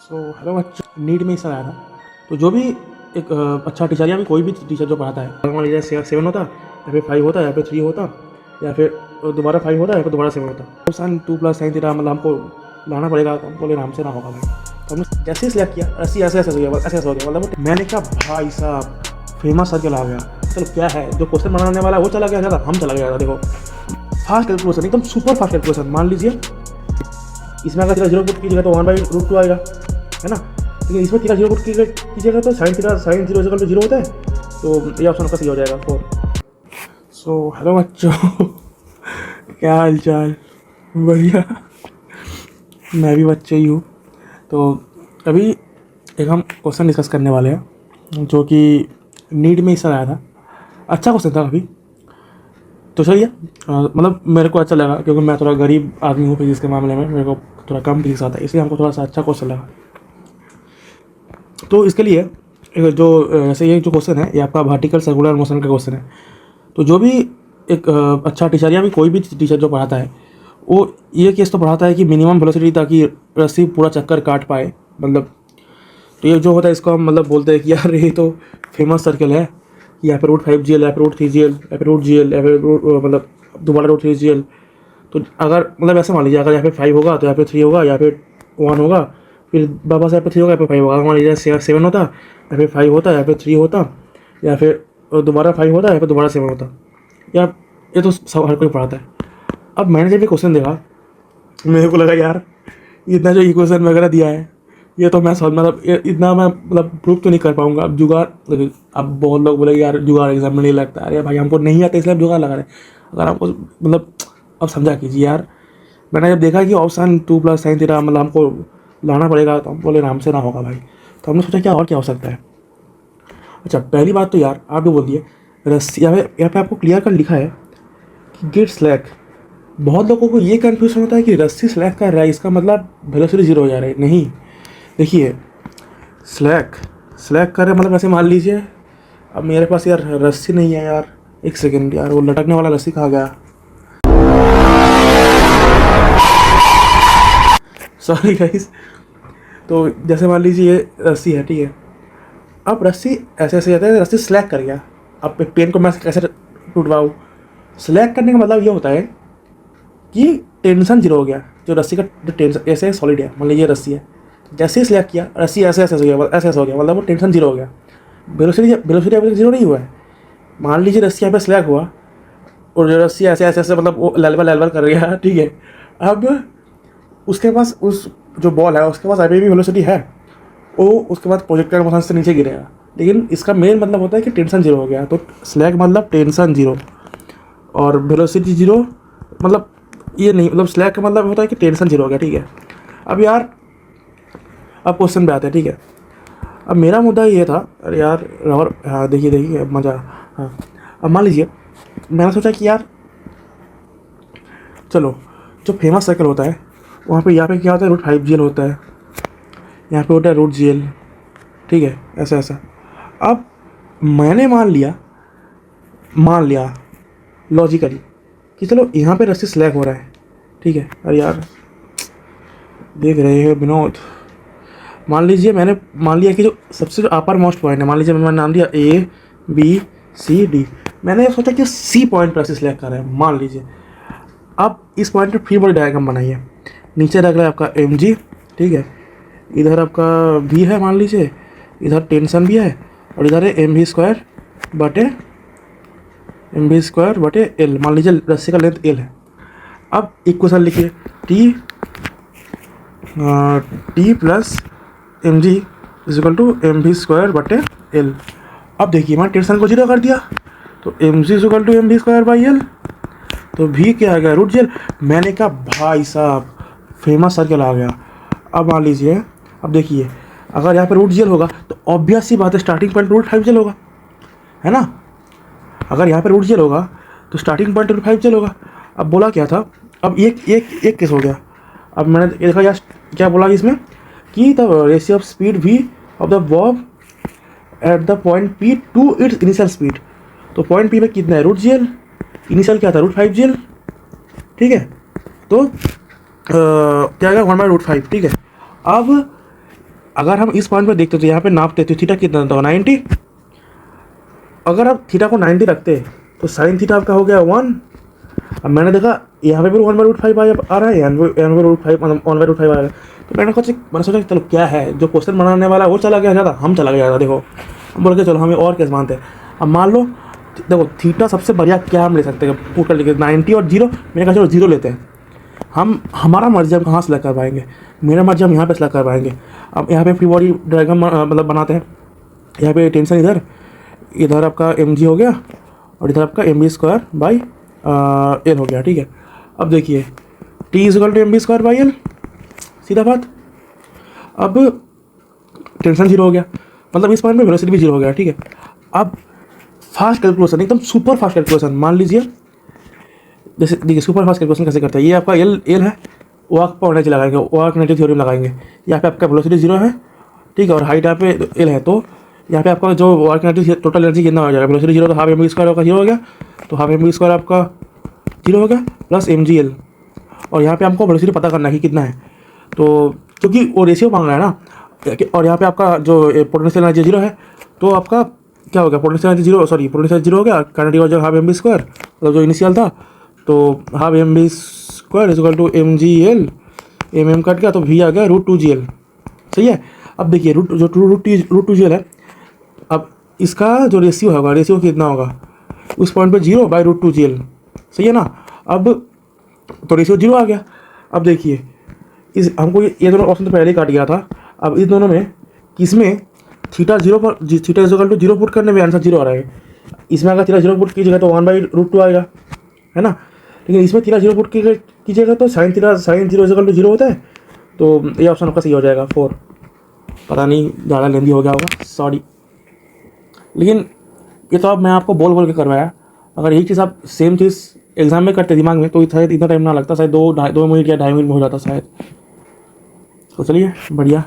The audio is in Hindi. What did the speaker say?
हेलो बच्चों, नीट में इस आया था। तो जो भी एक अच्छा टीचर या भी कोई भी टीचर जो पढ़ाता है, मान लीजिए 7 होता या फिर 5 होता या फिर 3 होता या फिर दोबारा 5 होता या फिर दोबारा 7 होता, तो साइन 2 + साइन थीटा मतलब हमको लाना पड़ेगा, तो हमको आराम से ना होगा भाई। तो हमने जैसे ही सिलेक्ट किया ऐसे ऐसे हो गया, ऐसे हो गया। मतलब मैंने कहा भाई साहब फेमस सर्कल आ गया। चलो क्या है, जो क्वेश्चन बनाने वाला है वो चला गया ज़्यादा, हम चला गया। देखो फास्ट कैलकुलेशन, एकदम सुपर फास्ट कैलकुलेशन। मान लीजिए इसमें अगर थीटा 0 पुट कीजिएगा तो 1/√2 आएगा, है ना। लेकिन इसमें थीटा 0 पुट कीजिएगा तो साइन 0 = 0 होता है। तो ये ऑप्शन का सही हो जाएगा 4। हेलो बच्चों क्या हाल चाल, बढ़िया। मैं भी बच्चे ही हूँ। तो अभी एक हम क्वेश्चन डिस्कस करने वाले हैं जो कि नीट में इस आया था। अच्छा क्वेश्चन था काफ़ी। तो चलिए मतलब मेरे को अच्छा लगा क्योंकि मैं थोड़ा गरीब आदमी हूँ फिजिक्स के मामले में, मेरे को थोड़ा कम फिजिक्स आता है, इसलिए हमको थोड़ा सा अच्छा क्वेश्चन लगा। तो इसके लिए जो ऐसे ये जो क्वेश्चन है ये आपका वर्टिकल सर्कुलर मोशन का क्वेश्चन है। तो जो भी एक अच्छा टीचर या भी कोई भी टीचर जो पढ़ाता है वो ये केस तो पढ़ाता है कि मिनिमम वेलोसिटी ताकि रस्सी पूरा चक्कर काट पाए। मतलब तो ये जो होता है इसको हम मतलब बोलते हैं कि यार ये तो फेमस सर्कल है, यहाँ पे √5GL, यहाँ पे √3GL, यहाँ पे √GL, यहाँ पे मतलब दोबारा √3GL। तो अगर मतलब ऐसे मान लीजिए अगर यहाँ पे 5 होगा तो यहाँ पे 3 होगा, यहाँ पे 1 होगा, फिर वापस यहाँ पे 3 होगा, यहाँ पे 5 होगा। मान लीजिए 7 होता, यहाँ पे 5 होता, यहाँ पे 3 होता, या फिर दोबारा 5 होता, यहाँ पे दोबारा 7 होता। या ये तो सब हर कोई पढ़ाता है। अब मैंने जब ये क्वेश्चन देखा मेरे को लगा यार इतना जो इक्वेशन वगैरह दिया है ये तो मैं मतलब इतना मैं मतलब प्रूव तो नहीं कर पाऊंगा। अब जुगाड़, अब बहुत लोग बोले यार जुगाड़ एग्जाम में नहीं लगता। अरे भाई हमको नहीं आता इसलिए हम जुगाड़ लगा रहे हैं। अगर आपको मतलब अब समझा कीजिए यार, मैंने जब देखा कि ऑप्शन 2 + साइन थीटा मतलब हमको लाना पड़ेगा, तो हम बोले आराम से ना होगा भाई। तो हमने सोचा क्या और क्या हो सकता है। अच्छा पहली बात तो यार आप भी बोलिए रस्सी, यहाँ पे आपको क्लियर कर लिखा है कि गेट स्लैक। बहुत लोगों को ये कन्फ्यूजन होता है कि रस्सी स्लैक कर रहा है इसका मतलब वेलोसिटी 0 हो जा रहा है। नहीं, देखिए स्लैक कर रहे मतलब ऐसे मान लीजिए अब मेरे पास यार रस्सी नहीं है यार, एक सेकेंड यार वो लटकने वाला रस्सी कहाँ गया, सॉरी गाइस। तो जैसे मान लीजिए ये रस्सी है, ठीक है। अब रस्सी ऐसे ऐसे जाता है, रस्सी स्लैक कर गया। अब पेन को मैं कैसे टूटवाऊँ। स्लैक करने का मतलब ये होता है कि टेंशन 0 हो गया। जो रस्सी का जो टेंशन ऐसे सॉलिड है, मान लीजिए रस्सी है, जैसे ही स्लैक किया रस्सी ऐसे ऐसे हो गया, ऐसे ऐसे हो गया, मतलब वो टेंशन 0 हो गया। वेलोसिटी 0 नहीं हुआ है। मान लीजिए रस्सी यहाँ पे स्लैक हुआ और जो रस्सी ऐसे ऐसे ऐसे मतलब वो लेवल कर गया, ठीक है। अब उसके पास उस जो बॉल है उसके पास अभी भी वेलोसिटी है, वो उसके बाद प्रोजेक्टाइल मोशन से नीचे गिरेगा। लेकिन इसका मेन मतलब होता है कि टेंशन 0 हो गया। तो स्लैक मतलब टेंशन 0 और वेलोसिटी 0, मतलब ये नहीं, मतलब स्लैक का मतलब होता है कि टेंशन 0 हो गया, ठीक है। अब यार अब क्वेश्चन पे आते हैं, ठीक है। अब मेरा मुद्दा ये था, अरे यार और हाँ देखिए मज़ा। हाँ अब मान लीजिए मैंने सोचा कि यार चलो जो फेमस सर्कल होता है वहाँ पे यहाँ पे क्या होता है √5GL होता है, यहाँ पे होता है √GL, ठीक है, ऐसा ऐसा। अब मैंने मान लिया लॉजिकली कि चलो यहाँ पे रस्सी स्लैक हो रहा है, ठीक है। अरे यार देख रहे हैं विनोद, मान लीजिए मैंने मान लिया कि जो सबसे जो अपर मोस्ट पॉइंट है, मान लीजिए मैंने नाम दिया ABCD, मैंने सोचा कि C पॉइंट पर रस्सी स्लैक कर रहा है, मान लीजिए। अब इस पॉइंट पर फ्री बॉडी डायग्राम बनाइए। नीचे रख रहा है आपका mg, ठीक है, इधर आपका v है मान लीजिए, इधर टेंशन भी है, और इधर है mv² मान लीजिए रस्सी का लेंथ l है। अब इक्वेशन लिखिए t + mg = mv²/l। अब देखिए मैंने टेंशन को 0 कर दिया, तो mg = mv²/l, तो v क्या आ गया √GL। मैंने कहा भाई साहब फेमस सर्कल आ गया। अब मान लीजिए, अब देखिए अगर यहाँ पे √GL होगा तो ऑब्वियस सी बात है स्टार्टिंग पॉइंट √5GL होगा, है ना। अगर यहाँ पे √GL होगा तो स्टार्टिंग पॉइंट √5GL होगा। अब बोला क्या था, अब एक केस हो गया। अब मैंने देखा यार क्या बोला इसमें कि the ratio of speed v of the bob at the point P to its initial speed. तो पॉइंट P पे कितना है √GL, इनिशियल क्या था √5GL, ठीक है। तो क्या आएगा 1/√5, ठीक है। अब अगर हम इस पॉइंट पर देखते तो यहाँ पे नापते तो थीटा कितना था 90। अगर आप थीटा को 90 रखते तो साइन थीटा आपका हो गया 1। अब मैंने देखा यहाँ पे भी 1/√5 आ रहा है, यहाँ पे 1/√5 मतलब 1/√5 आ रहा है। तो मैंने सोचा चलो क्या है, जो क्वेश्चन बनाने वाला वो चला गया ज़्यादा, हम चला गया ज़्यादा। देखो हम बोल के चलो हमें और केस मानते हैं। अब मान लो देखो थीटा सबसे बढ़िया क्या हम ले सकते हैं, पुट कर लेके 90 और 0। मैंने कहा चलो 0 लेते हैं। हम हमारा मर्जी हम कहाँ सेलेक्ट कर पाएंगे, मेरा मर्जी हम यहाँ पे सेलेक्ट कर पाएंगे। अब यहाँ पे फ्री बॉडी डायग्राम मतलब बनाते हैं। यहाँ पे टेंशन इधर आपका mg हो गया और इधर आपका mv² बाई एल हो गया, ठीक है। अब देखिए t is equal to mv² by L, सीधा बात। अब टेंशन 0 हो गया, मतलब इस पॉइंट में वेलोसिटी भी 0 हो गया, ठीक है। अब फास्ट कैलकुलेशन, एकदम सुपर फास्ट कैलकुलेशन मान लीजिए। जैसे देखिए सुपर फास्ट कैलकुलेशन कैसे करते हैं, ये आपका एल है, वो आपका एनर्जी लगाएंगे, वो आप नेगेटिव थ्योरम लगाएंगे। यहाँ पे आपका वेलोसिटी 0 है, ठीक है, और हाइट यहाँ पे एल है। तो यहाँ पे आपका जो वर्क एनर्जी टोटल एनर्जी कितना हो जाएगा, वेलोसिटी 0 तो हाफ mv² का 0 हो गया, तो हाफ mv² आपका 0 हो गया प्लस mgl। और यहाँ पे हमको वेलोसिटी पता करना है कि कितना है, तो क्योंकि वो रेशियो मांग रहा है ना। और यहाँ पे आपका जो पोटेंशियल एनर्जी 0 है, तो आपका क्या हो गया, पोटेंशियल एनर्जी 0 हो गया। काइनेटिक एनर्जी हाफ mv², मतलब जो इनिशियल था, तो half mv² is equal to mgl, cut गया तो v आ गया √2gl, सही है। अब देखिए √2gl है। अब इसका जो रेशियो होगा, रेशियो कितना होगा उस पॉइंट पे 0 बाई √2gl, सही है ना। अब तो रेशियो 0 आ गया। अब देखिए इस हमको ये दोनों ऑप्शन तो पहले ही काट गया था। अब इस दोनों में किसमें थीटा 0 पर theta is equal to 0 put करने में आंसर 0 आ रहा है। इसमें अगर थीटा 0 पुट कीजिएगा तो 1/√2 आएगा, है ना। लेकिन इसमें थीटा 0 पुट कीजिएगा तो साइन 0 इज इक्वल टू 0 होता है। तो ये ऑप्शन आपका सही हो जाएगा 4। पता नहीं ज़्यादा लेंदी हो गया होगा, सॉरी। लेकिन ये तो अब मैं आपको बोल के करवाया। अगर यही चीज़ आप सेम चीज़ एग्जाम में करते दिमाग में तो शायद इतना टाइम ना लगता, शायद 2 मिनट या 2.5 मिनट में हो जाता शायद। तो चलिए बढ़िया।